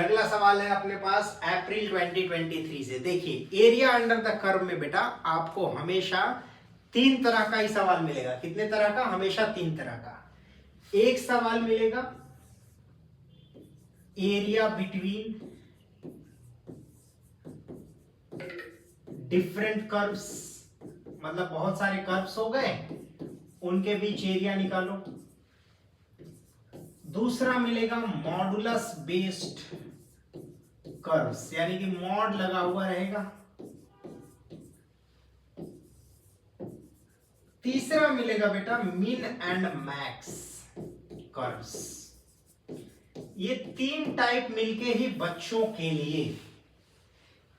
अगला सवाल है अपने पास अप्रैल 2023 से। देखिए एरिया अंडर द कर्व में बेटा आपको हमेशा तीन तरह का ही सवाल मिलेगा। कितने तरह का? हमेशा तीन तरह का। एक सवाल मिलेगा एरिया बिटवीन डिफरेंट कर्व्स, मतलब बहुत सारे कर्व्स हो गए, उनके बीच एरिया निकालो। दूसरा मिलेगा मॉडुलस बेस्ड कर्व्स, यानी कि मॉड लगा हुआ रहेगा। तीसरा मिलेगा बेटा मिन एंड मैक्स कर्व्स। ये तीन टाइप मिलके ही बच्चों के लिए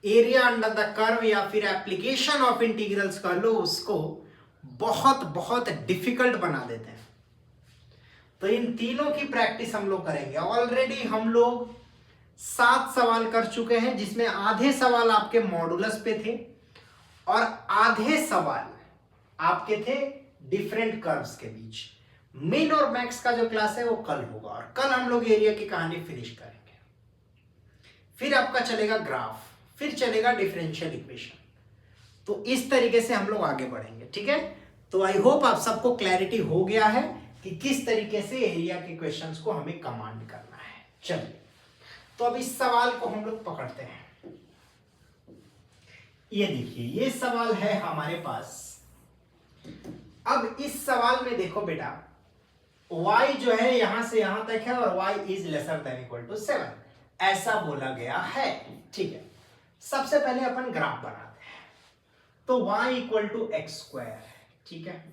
एरिया अंडर द कर्व या फिर एप्लीकेशन ऑफ इंटीग्रल्स कर लो, उसको बहुत बहुत डिफिकल्ट बना देते हैं। तो इन तीनों की प्रैक्टिस हम लोग करेंगे। ऑलरेडी हम लोग 7 सवाल कर चुके हैं, जिसमें आधे सवाल आपके मॉडुलस पे थे और आधे सवाल आपके थे डिफरेंट कर्व्स के बीच। मिन और मैक्स का जो क्लास है वो कल होगा और कल हम लोग एरिया की कहानी फिनिश करेंगे। फिर आपका चलेगा ग्राफ, फिर चलेगा डिफरेंशियल इक्वेशन। तो इस तरीके से हम लोग आगे बढ़ेंगे, ठीक है। तो आई होप आप सबको क्लैरिटी हो गया है कि किस तरीके से एरिया के क्वेश्चंस को हमें कमांड करना है। चलिए तो अब इस सवाल को हम लोग पकड़ते हैं। ये देखिए ये सवाल है हमारे पास। अब इस सवाल में देखो बेटा y जो है यहां से यहां तक है और y is lesser than equal to 7 ऐसा बोला गया है, ठीक है। सबसे पहले अपन ग्राफ बनाते हैं। तो y equal to x square, ठीक है,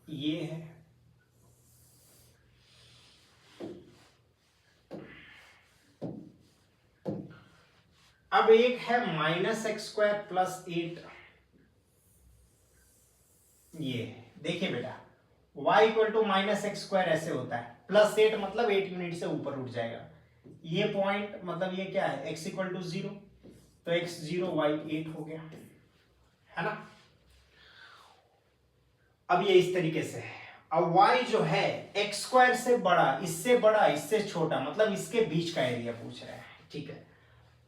ये है। अब एक है माइनस एक्स स्क्वायर प्लस 8, ये है। देखिए बेटा y equal to minus x square ऐसे होता है, प्लस 8 मतलब 8 यूनिट से ऊपर उठ जाएगा। ये पॉइंट मतलब ये क्या है, x इक्वल टू 0, तो x 0 y 8 हो गया, है ना। अब ये इस तरीके से है। अब y जो है एक्स स्क्वायर से बड़ा, इससे छोटा, मतलब इसके बीच का एरिया पूछ रहा है, ठीक है।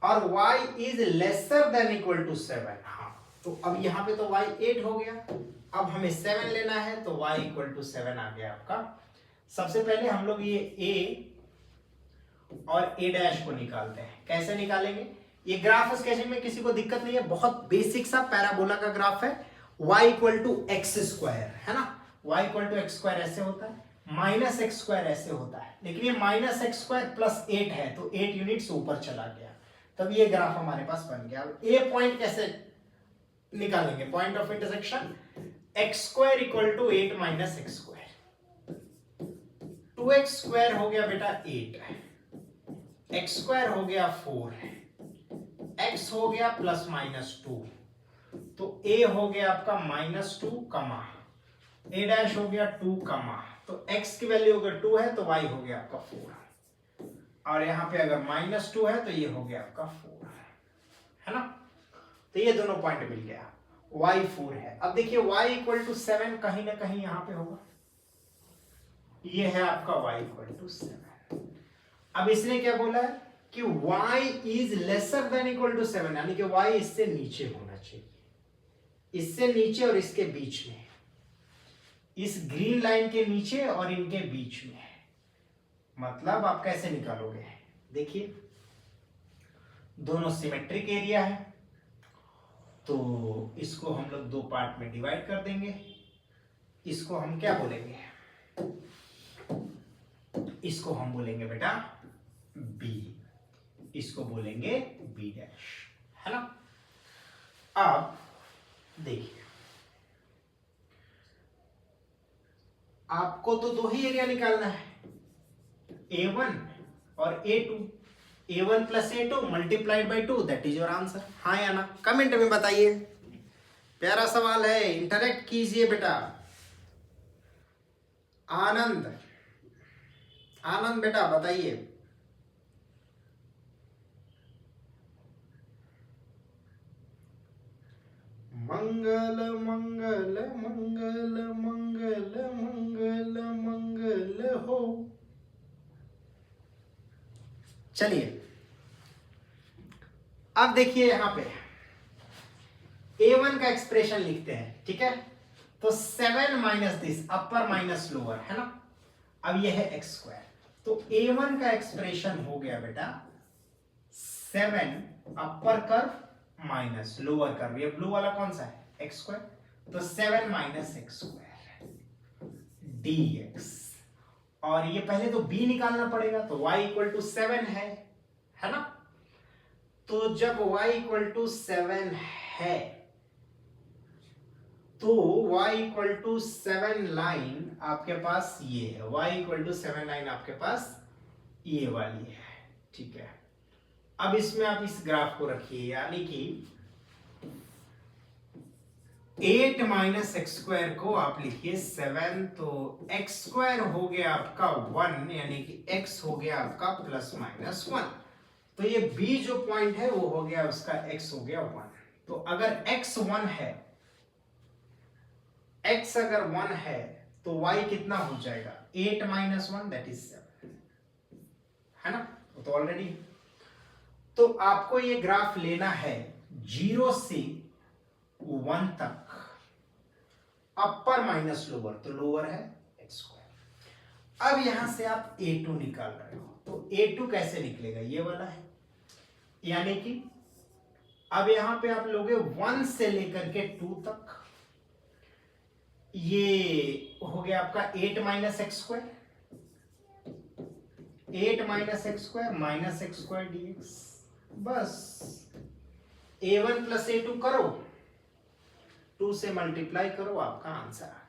और y is lesser than equal to 7, हाँ। तो अब यहाँ पे तो y 8 हो गया, अब हमें 7 लेना है, तो y इक्वल टू 7 आ गया आपका। सबसे पहले हम लोग ये a और a डैश को निकालते हैं। कैसे निकालेंगे? ये ग्राफ स्केचिंग में किसी को दिक्कत नहीं है, बहुत बेसिक सा पैराबोला का ग्राफ है। y equal to x square, है ना, y equal to x square ऐसे होता है, माइनस एक्स स्क्वायर ऐसे होता है, लेकिन ये माइनस एक्स स्क्वायर प्लस 8 है तो 8 यूनिट्स ऊपर चला गया, तब ये ग्राफ हमारे पास बन गया। अब ए पॉइंट कैसे निकालेंगे? Point of intersection x square equal to 8 minus x square, 2x square हो गया बेटा 8, एक्स स्क्वायर हो गया 4, x हो गया प्लस माइनस 2, तो a हो गया आपका माइनस 2 कमा a डैश हो गया 2 कमा, तो x की वैल्यू अगर 2 है तो y हो गया आपका 4, और यहां पे अगर माइनस 2 है तो ये हो गया आपका 4, है ना। तो ये दोनों पॉइंट मिल गया, y 4 है। अब देखिए y इक्वल टू 7 कहीं ना कहीं यहां पे होगा, ये है आपका y इक्वल टू 7। अब इसने क्या बोला है कि y is lesser than equal to 7, यानी कि y इससे नीचे होना चाहिए, इससे नीचे और इसके बीच में, इस ग्रीन लाइन के नीचे और इनके बीच में। मतलब आप कैसे निकालोगे? देखिए दोनों सिमेट्रिक एरिया है, तो इसको हम लोग दो पार्ट में डिवाइड कर देंगे। इसको हम क्या बोलेंगे? इसको हम बोलेंगे बेटा b, इसको बोलेंगे b डैश, है ना। अब देखिए आपको तो दो ही एरिया निकालना है, a1 और a2, a1 plus a2 multiplied by 2, that is your answer. हाँ या ना कमेंट में बताइए। प्यारा सवाल है, इंटरेक्ट कीजिए बेटा। आनंद, आनंद बेटा बताइए। मंगल मंगल मंगल मंगल मंगल मंगल हो। चलिए अब देखिए यहां पे a1 का एक्सप्रेशन लिखते हैं, ठीक है। तो 7 minus this upper minus lower है ना, अब यह है एक्स स्क्वायर, तो a1 का एक्सप्रेशन हो गया बेटा 7 upper curve minus lower curve, ये ब्लू वाला कौन सा है, एक्स स्क्वायर, तो 7 माइनस एक्स स्क्वायर dx, और ये पहले तो b निकालना पड़ेगा, तो y इक्वल टू 7 है ना। तो जब y इक्वल टू 7 है तो y इक्वल टू 7 लाइन आपके पास ये है, y इक्वल टू 7 लाइन आपके पास ये वाली है, ठीक है। अब इसमें आप इस ग्राफ को रखिए, यानी कि 8 माइनस एक्स स्क्वायर को आप लिखिए 7, तो एक्स स्क्वायर हो गया आपका 1, यानी कि x हो गया आपका प्लस माइनस 1, तो ये b जो पॉइंट है वो हो गया उसका x हो गया 1। तो अगर x 1 है, x अगर 1 है तो y कितना हो जाएगा, 8 माइनस 1 दैट इज 7, है ना, वो तो ऑलरेडी। तो आपको ये ग्राफ लेना है 0 से 1 तक, अपर माइनस लोअर, तो लोअर है एक्स स्क्वायर। अब यहां से आप a2 निकाल रहे हो, तो a2 कैसे निकलेगा, ये वाला है, यानी कि अब यहां पे आप लोगे 1 से लेकर के 2 तक, ये हो गया आपका 8 minus x square, 8 minus x square minus x square dx, बस a1 प्लस a2 करो, 2 से मल्टीप्लाई करो, आपका आंसर आ